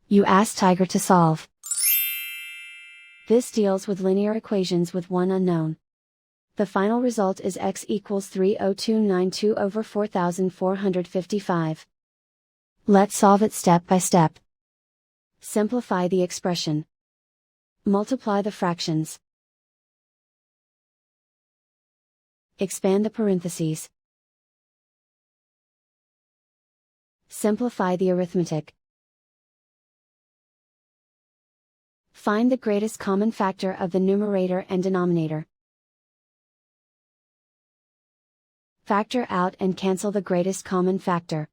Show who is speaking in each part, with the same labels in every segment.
Speaker 1: You ask Tiger to solve. This deals with linear equations with one unknown. The final result is x equals 30292 over 4455. Let's solve it step by step. Simplify the expression. Multiply the fractions. Expand the parentheses. Simplify the arithmetic. Find the greatest common factor of the numerator and denominator. Factor out and cancel the greatest common factor.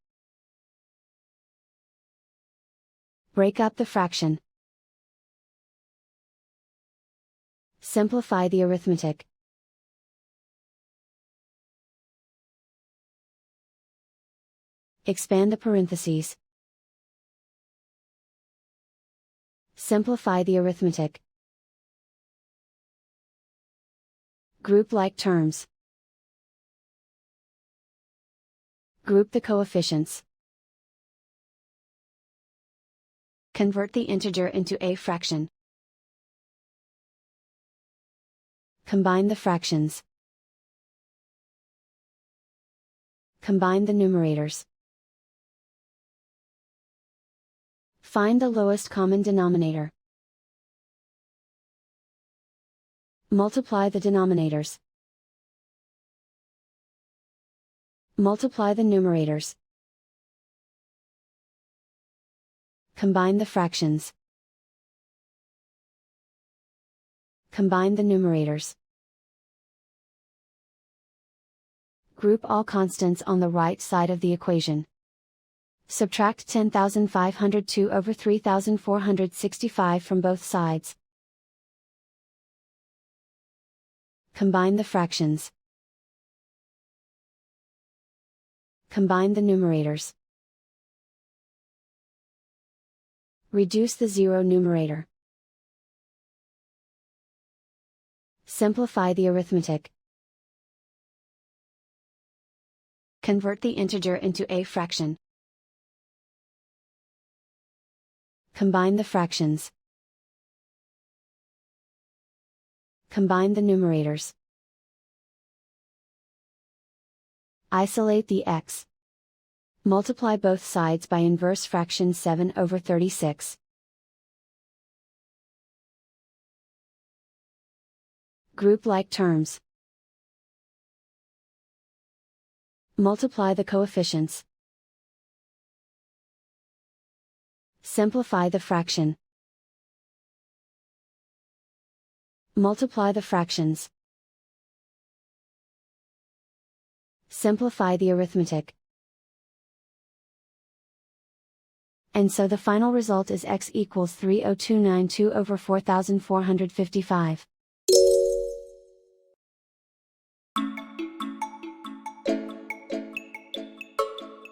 Speaker 1: Break up the fraction. Simplify the arithmetic. Expand the parentheses. Simplify the arithmetic. Group like terms. Group the coefficients. Convert the integer into a fraction. Combine the fractions. Combine the numerators. Find the lowest common denominator. Multiply the denominators. Multiply the numerators. Combine the fractions. Combine the numerators. Group all constants on the right side of the equation. Subtract 10,502 over 3,465 from both sides. Combine the fractions. Combine the numerators. Reduce the zero numerator. Simplify the arithmetic. Convert the integer into a fraction. Combine the fractions. Combine the numerators. Isolate the x. Multiply both sides by inverse fraction 7 over 36. Group like terms. Multiply the coefficients. Simplify the fraction. Multiply the fractions. Simplify the arithmetic. And so the final result is x equals 30292 over 4455.